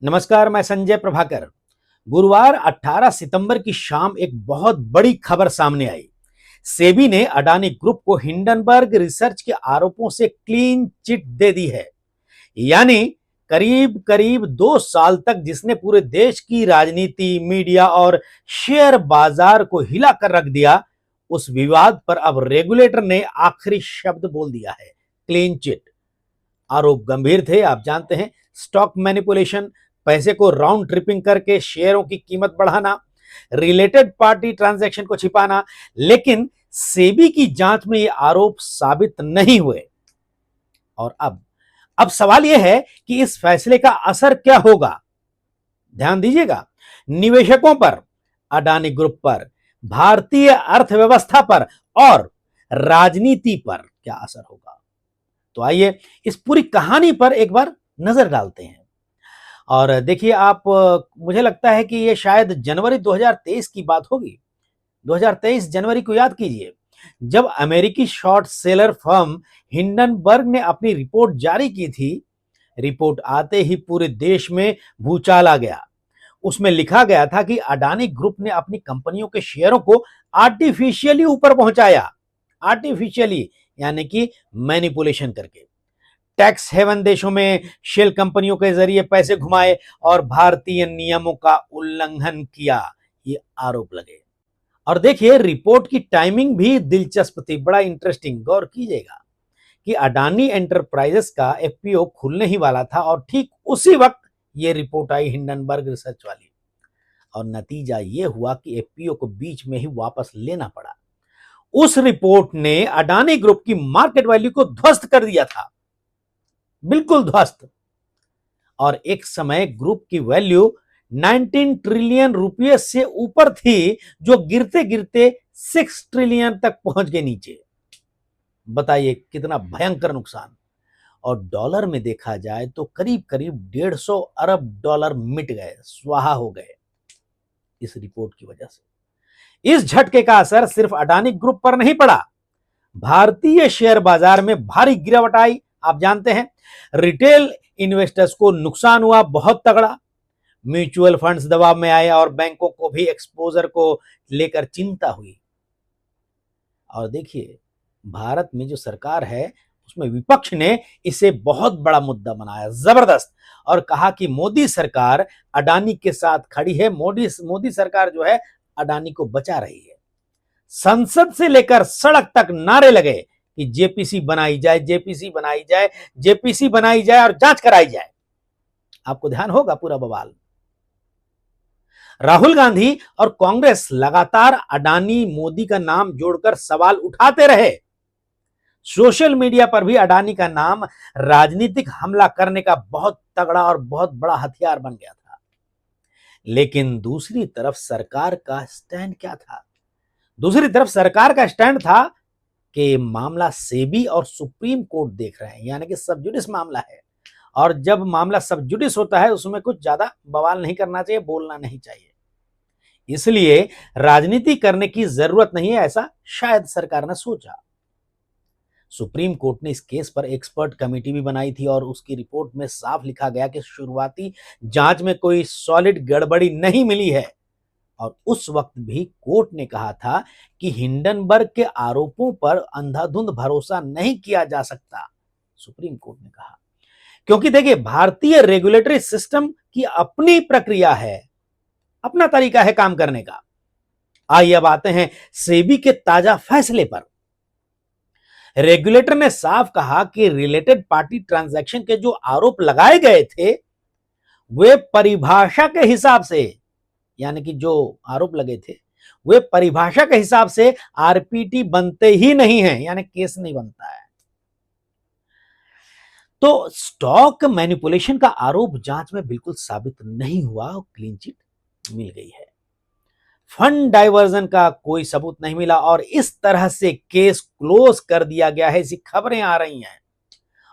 नमस्कार, मैं संजय प्रभाकर। गुरुवार 18 सितंबर की शाम एक बहुत बड़ी खबर सामने आई। सेबी ने अडानी ग्रुप को हिंडनबर्ग रिसर्च के आरोपों से क्लीन चिट दे दी है। यानी करीब करीब 2 साल तक जिसने पूरे देश की राजनीति, मीडिया और शेयर बाजार को हिला कर रख दिया, उस विवाद पर अब रेगुलेटर ने आखिरी शब्द बोल दिया है, क्लीन चिट। आरोप गंभीर थे, आप जानते हैं, स्टॉक मैनिपुलेशन, पैसे को राउंड ट्रिपिंग करके शेयरों की कीमत बढ़ाना, रिलेटेड पार्टी ट्रांजैक्शन को छिपाना। लेकिन सेबी की जांच में ये आरोप साबित नहीं हुए। और अब सवाल यह है कि इस फैसले का असर क्या होगा। ध्यान दीजिएगा, निवेशकों पर, अडानी ग्रुप पर, भारतीय अर्थव्यवस्था पर और राजनीति पर क्या असर होगा। तो आइए इस पूरी कहानी पर एक बार नजर डालते हैं। और देखिए आप, मुझे लगता है कि ये शायद जनवरी 2023 की बात होगी। 2023 जनवरी को याद कीजिए, जब अमेरिकी शॉर्ट सेलर फर्म हिंडनबर्ग ने अपनी रिपोर्ट जारी की थी। रिपोर्ट आते ही पूरे देश में भूचाल आ गया। उसमें लिखा गया था कि अडानी ग्रुप ने अपनी कंपनियों के शेयरों को आर्टिफिशियली ऊपर पहुंचाया। आर्टिफिशियली यानी कि मैनिपुलेशन करके टैक्स हेवन देशों में शेल कंपनियों के जरिए पैसे घुमाए और भारतीय नियमों का उल्लंघन किया, ये आरोप लगे। और देखिए, रिपोर्ट की टाइमिंग भी दिलचस्प थी, बड़ा इंटरेस्टिंग। गौर कीजिएगा कि अडानी एंटरप्राइजेस का एफपीओ खुलने ही वाला था और ठीक उसी वक्त ये रिपोर्ट आई हिंडनबर्ग रिसर्च वाली। और नतीजा ये हुआ कि एफपीओ को बीच में ही वापस लेना पड़ा। उस रिपोर्ट ने अडानी ग्रुप की मार्केट वैल्यू को ध्वस्त कर दिया था, बिल्कुल ध्वस्त। और एक समय ग्रुप की वैल्यू 19 ट्रिलियन रुपये से ऊपर थी, जो गिरते गिरते 6 ट्रिलियन तक पहुंच गए नीचे। बताइए कितना भयंकर नुकसान। और डॉलर में देखा जाए तो करीब करीब 150 अरब डॉलर मिट गए, स्वाहा हो गए इस रिपोर्ट की वजह से। इस झटके का असर सिर्फ अडानी ग्रुप पर नहीं पड़ा, भारतीय शेयर बाजार में भारी गिरावट आई। आप जानते हैं, रिटेल इन्वेस्टर्स को नुकसान हुआ बहुत तगड़ा। म्यूचुअल फंड्स दबाव में आए और बैंकों को भी एक्सपोजर को लेकर चिंता हुई। और देखिए, भारत में जो सरकार है उसमें विपक्ष ने इसे बहुत बड़ा मुद्दा बनाया, जबरदस्त। और कहा कि मोदी सरकार अडानी के साथ खड़ी है, मोदी सरकार जो है अडानी को बचा रही है। संसद से लेकर सड़क तक नारे लगे कि जेपीसी बनाई जाए, जेपीसी बनाई जाए, जेपीसी बनाई जाए और जांच कराई जाए। आपको ध्यान होगा पूरा बवाल। राहुल गांधी और कांग्रेस लगातार अडानी मोदी का नाम जोड़कर सवाल उठाते रहे। सोशल मीडिया पर भी अडानी का नाम राजनीतिक हमला करने का बहुत तगड़ा और बहुत बड़ा हथियार बन गया था। लेकिन दूसरी तरफ सरकार का स्टैंड क्या था? दूसरी तरफ सरकार का स्टैंड था कि मामला सेबी और सुप्रीम कोर्ट देख रहे हैं, यानी कि सब जुडिस मामला है। और जब मामला सब जुडिस होता है उसमें कुछ ज्यादा बवाल नहीं करना चाहिए, बोलना नहीं चाहिए। इसलिए राजनीति करने की जरूरत नहीं है, ऐसा शायद सरकार ने सोचा। सुप्रीम कोर्ट ने इस केस पर एक्सपर्ट कमेटी भी बनाई थी और उसकी रिपोर्ट में साफ लिखा गया कि शुरुआती जांच में कोई सॉलिड गड़बड़ी नहीं मिली है। और उस वक्त भी कोर्ट ने कहा था कि हिंडनबर्ग के आरोपों पर अंधाधुंध भरोसा नहीं किया जा सकता, सुप्रीम कोर्ट ने कहा। क्योंकि देखिए, भारतीय रेगुलेटरी सिस्टम की अपनी प्रक्रिया है, अपना तरीका है काम करने का। आइए अब आते हैं सेबी के ताजा फैसले पर। रेगुलेटर ने साफ कहा कि रिलेटेड पार्टी ट्रांजैक्शन के जो आरोप लगाए गए थे वे परिभाषा के हिसाब से, यानी कि जो आरोप लगे थे वे परिभाषा के हिसाब से आरपीटी बनते ही नहीं है, यानी केस नहीं बनता है। तो स्टॉक मैनिपुलेशन का आरोप जांच में बिल्कुल साबित नहीं हुआ और क्लीन चिट मिल गई है। फंड डाइवर्जन का कोई सबूत नहीं मिला और इस तरह से केस क्लोज कर दिया गया है, ऐसी खबरें आ रही हैं।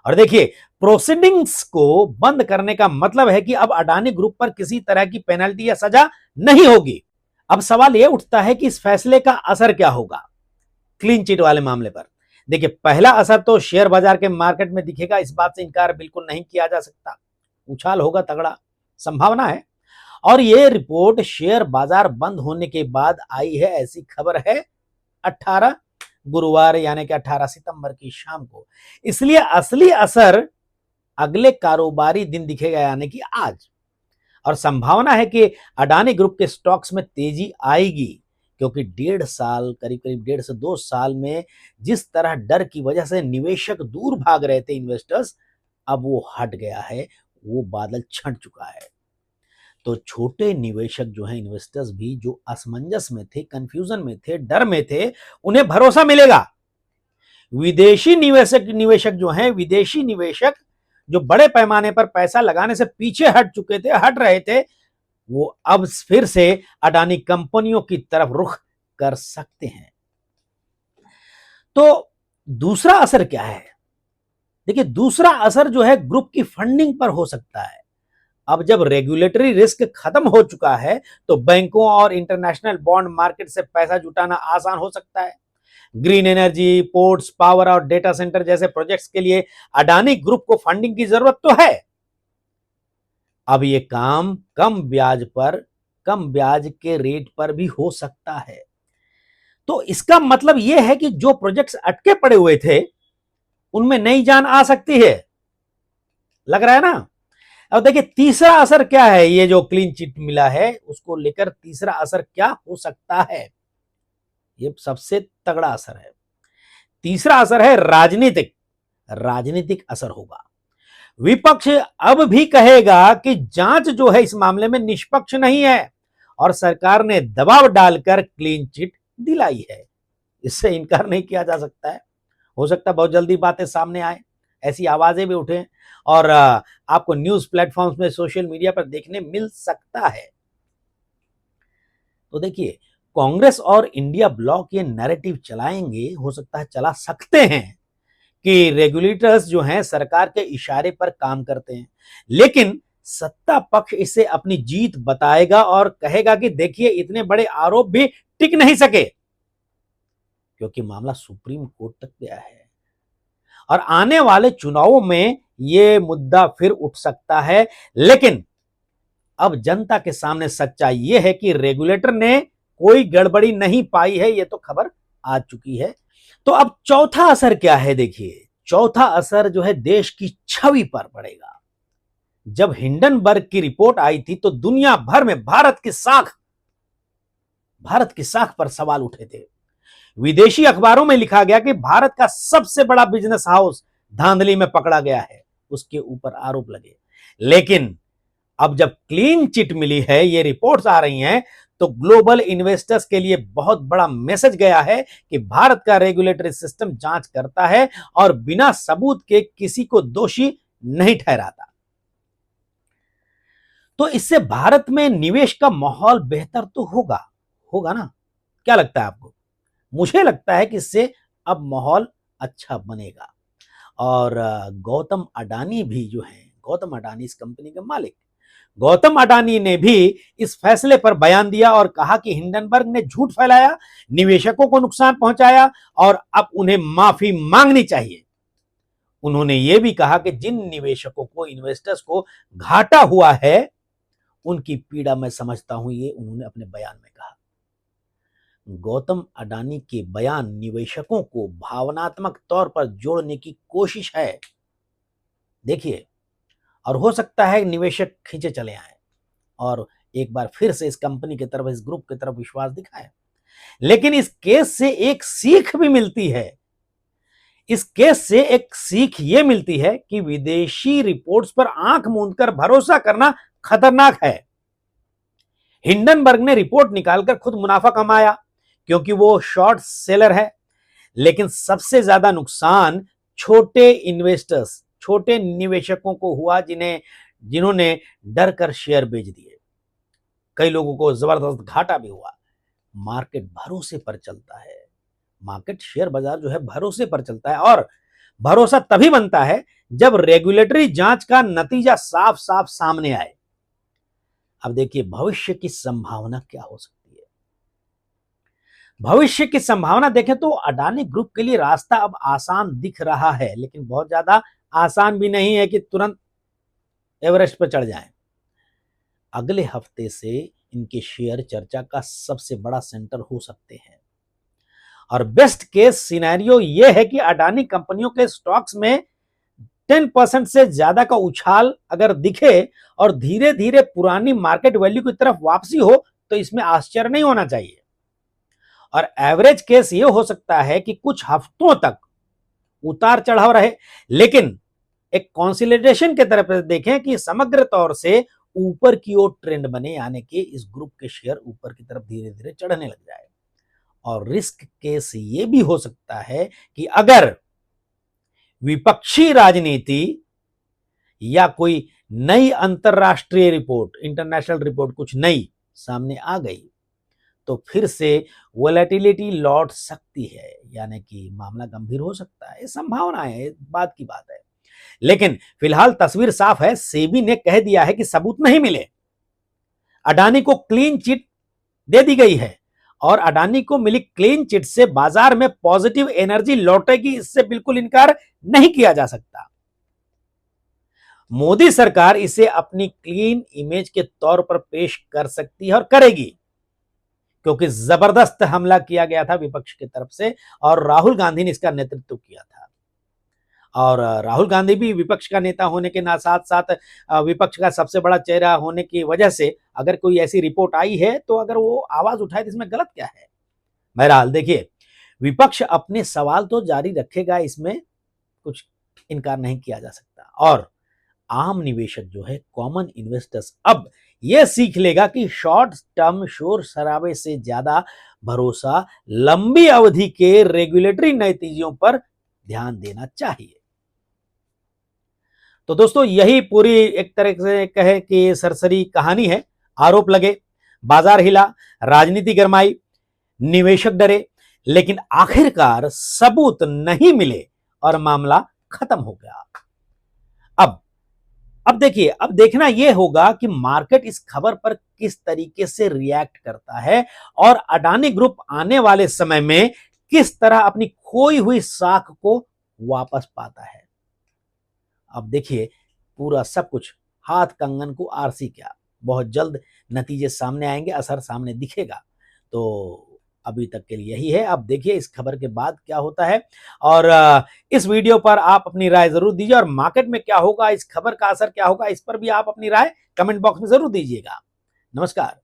और देखिए, प्रोसीडिंग्स को बंद करने का मतलब है कि अब अडानी ग्रुप पर किसी तरह की पेनल्टी या सजा नहीं होगी। अब सवाल यह उठता है कि इस फैसले का असर क्या होगा क्लीन चिट वाले मामले पर। देखिए, पहला असर तो शेयर बाजार के मार्केट में दिखेगा, इस बात से इनकार बिल्कुल नहीं किया जा सकता। उछाल होगा तगड़ा। संभावना है। और ये रिपोर्ट शेयर बाजार बंद होने के बाद आई है, ऐसी खबर है 18 गुरुवार यानी कि 18 सितंबर की शाम को। इसलिए असली असर अगले कारोबारी दिन दिखेगा यानी कि आज। और संभावना है कि अडानी ग्रुप के स्टॉक्स में तेजी आएगी, क्योंकि 1.5 साल करीब करीब 1.5 से 2 साल में जिस तरह डर की वजह से निवेशक दूर भाग रहे थे इन्वेस्टर्स, अब वो हट गया है, वो बादल छंट चुका है। तो छोटे निवेशक जो हैं, इन्वेस्टर्स भी जो असमंजस में थे, कंफ्यूजन में थे, डर में थे, उन्हें भरोसा मिलेगा। विदेशी निवेशक जो हैं, विदेशी निवेशक जो बड़े पैमाने पर पैसा लगाने से पीछे हट चुके थे, हट रहे थे, वो अब फिर से अडानी कंपनियों की तरफ रुख कर सकते हैं। तो दूसरा असर क्या है? देखिए, दूसरा असर जो है ग्रुप की फंडिंग पर हो सकता है। अब जब रेगुलेटरी रिस्क खत्म हो चुका है, तो बैंकों और इंटरनेशनल बॉन्ड मार्केट से पैसा जुटाना आसान हो सकता है। ग्रीन एनर्जी, पोर्ट्स, पावर और डेटा सेंटर जैसे प्रोजेक्ट्स के लिए अडानी ग्रुप को फंडिंग की जरूरत तो है। अब ये काम कम ब्याज के रेट पर भी हो सकता है। तो इसका मतलब यह है कि जो प्रोजेक्ट्स अटके पड़े हुए थे, उनमें नई जान आ सकती है। लग रहा है ना? अब देखिए, तीसरा असर क्या है? ये जो क्लीन चिट मिला है, उसको लेकर तीसरा असर क्या हो सकता है? ये सबसे तगड़ा असर है। तीसरा असर है राजनीतिक असर होगा। विपक्ष अब भी कहेगा कि जांच जो है इस मामले में निष्पक्ष नहीं है और सरकार ने दबाव डालकर क्लीन चिट दिलाई है। इससे इनकार नहीं किया जा सकता है। हो सकता है बहुत जल्दी बातें सामने आए, ऐसी आवाजें भी उठे और आपको न्यूज प्लेटफॉर्म्स में, सोशल मीडिया पर देखने मिल सकता है। तो देखिए, कांग्रेस और इंडिया ब्लॉक ये नैरेटिव चलाएंगे, हो सकता है चला सकते हैं, कि रेगुलेटर्स जो हैं सरकार के इशारे पर काम करते हैं, लेकिन सत्ता पक्ष इसे अपनी जीत बताएगा और कहेगा कि देखिए, इतने बड़े आरोप भी टिक नहीं सके, क्योंकि मामला सुप्रीम कोर्ट तक गया है। और आने वाले चुनावों में यह मुद्दा फिर उठ सकता है। लेकिन अब जनता के सामने सच्चाई यह है कि रेगुलेटर ने कोई गड़बड़ी नहीं पाई है, यह तो खबर आ चुकी है। तो अब चौथा असर क्या है? देखिए, चौथा असर जो है देश की छवि पर पड़ेगा। जब हिंडनबर्ग की रिपोर्ट आई थी, तो दुनिया भर में भारत की साख पर सवाल उठे थे। विदेशी अखबारों में लिखा गया कि भारत का सबसे बड़ा बिजनेस हाउस धांधली में पकड़ा गया है, उसके ऊपर आरोप लगे। लेकिन अब जब क्लीन चिट मिली है, ये रिपोर्ट्स आ रही हैं, तो ग्लोबल इन्वेस्टर्स के लिए बहुत बड़ा मैसेज गया है कि भारत का रेगुलेटरी सिस्टम जांच करता है और बिना सबूत के किसी को दोषी नहीं ठहराता। तो इससे भारत में निवेश का माहौल बेहतर तो होगा ना? क्या लगता है आपको? मुझे लगता है कि इससे अब माहौल अच्छा बनेगा। और गौतम अडानी भी जो है, गौतम अडानी इस कंपनी के मालिक, गौतम अडानी ने भी इस फैसले पर बयान दिया और कहा कि हिंडनबर्ग ने झूठ फैलाया, निवेशकों को नुकसान पहुंचाया और अब उन्हें माफी मांगनी चाहिए। उन्होंने यह भी कहा कि जिन निवेशकों को, इन्वेस्टर्स को घाटा हुआ है, उनकी पीड़ा मैं समझता हूं, ये उन्होंने अपने बयान में कहा। गौतम अडानी के बयान निवेशकों को भावनात्मक तौर पर जोड़ने की कोशिश है। देखिए, और हो सकता है निवेशक खींचे चले आए और एक बार फिर से इस कंपनी की तरफ, इस ग्रुप की तरफ विश्वास दिखाए। लेकिन इस केस से एक सीख भी मिलती है। इस केस से एक सीख यह मिलती है कि विदेशी रिपोर्ट्स पर आंख मूंदकर भरोसा करना खतरनाक है। हिंडनबर्ग ने रिपोर्ट निकालकर खुद मुनाफा कमाया, क्योंकि वो शॉर्ट सेलर है। लेकिन सबसे ज्यादा नुकसान छोटे इन्वेस्टर्स, छोटे निवेशकों को हुआ, जिन्होंने डर कर शेयर बेच दिए। कई लोगों को जबरदस्त घाटा भी हुआ। मार्केट भरोसे पर चलता है। मार्केट, शेयर बाजार जो है भरोसे पर चलता है, और भरोसा तभी बनता है जब रेगुलेटरी जांच का नतीजा साफ साफ सामने आए। अब देखिए, भविष्य की संभावना क्या हो सकती है? भविष्य की संभावना देखें तो अडानी ग्रुप के लिए रास्ता अब आसान दिख रहा है, लेकिन बहुत ज्यादा आसान भी नहीं है कि तुरंत एवरेस्ट पर चढ़ जाएं। अगले हफ्ते से इनके शेयर चर्चा का सबसे बड़ा सेंटर हो सकते हैं। और बेस्ट केस सिनेरियो यह है कि अडानी कंपनियों के स्टॉक्स में 10% से ज्यादा का उछाल अगर दिखे और धीरे धीरे पुरानी मार्केट वैल्यू की तरफ वापसी हो तो इसमें आश्चर्य नहीं होना चाहिए। और एवरेज केस यह हो सकता है कि कुछ हफ्तों तक उतार चढ़ाव रहे, लेकिन एक कंसोलिडेशन की तरफ देखें कि समग्र तौर से ऊपर की ओर ट्रेंड बने, यानी कि इस ग्रुप के शेयर ऊपर की तरफ धीरे धीरे चढ़ने लग जाए। और रिस्क केस ये भी हो सकता है कि अगर विपक्षी राजनीति या कोई नई अंतरराष्ट्रीय रिपोर्ट, इंटरनेशनल रिपोर्ट कुछ नई सामने आ गई तो फिर से वोलेटिलिटी लौट सकती है, यानी कि मामला गंभीर हो सकता है। संभावना है, बात की बात है। लेकिन फिलहाल तस्वीर साफ है। सेबी ने कह दिया है कि सबूत नहीं मिले, अडानी को क्लीन चिट दे दी गई है और अडानी को मिली क्लीन चिट से बाजार में पॉजिटिव एनर्जी लौटेगी, इससे बिल्कुल इनकार नहीं किया जा सकता। मोदी सरकार इसे अपनी क्लीन इमेज के तौर पर पेश कर सकती है और करेगी, क्योंकि जबरदस्त हमला किया गया था विपक्ष की तरफ से और राहुल गांधी ने इसका नेतृत्व किया था। और राहुल गांधी भी विपक्ष का नेता होने के साथ साथ विपक्ष का सबसे बड़ा चेहरा होने की वजह से अगर कोई ऐसी रिपोर्ट आई है तो अगर वो आवाज उठाए तो इसमें गलत क्या है। बहरहाल देखिए, विपक्ष अपने सवाल तो जारी रखेगा, इसमें कुछ इनकार नहीं किया जा सकता। और आम निवेशक जो है, कॉमन इन्वेस्टर्स, अब यह सीख लेगा कि शॉर्ट टर्म शोर शराबे से ज्यादा भरोसा लंबी अवधि के रेगुलेटरी नतीजों पर ध्यान देना चाहिए। तो दोस्तों, यही पूरी एक तरह से कहे कि सरसरी कहानी है। आरोप लगे, बाजार हिला, राजनीति गरमाई, निवेशक डरे, लेकिन आखिरकार सबूत नहीं मिले और मामला खत्म हो गया। अब देखिए, अब देखना यह होगा कि मार्केट इस खबर पर किस तरीके से रिएक्ट करता है और अडानी ग्रुप आने वाले समय में किस तरह अपनी खोई हुई साख को वापस पाता है। अब देखिए, पूरा सब कुछ हाथ कंगन को आरसी क्या, बहुत जल्द नतीजे सामने आएंगे, असर सामने दिखेगा। तो अभी तक के लिए यही है। अब देखिए इस खबर के बाद क्या होता है और इस वीडियो पर आप अपनी राय जरूर दीजिए और मार्केट में क्या होगा, इस खबर का असर क्या होगा, इस पर भी आप अपनी राय कमेंट बॉक्स में जरूर दीजिएगा। नमस्कार।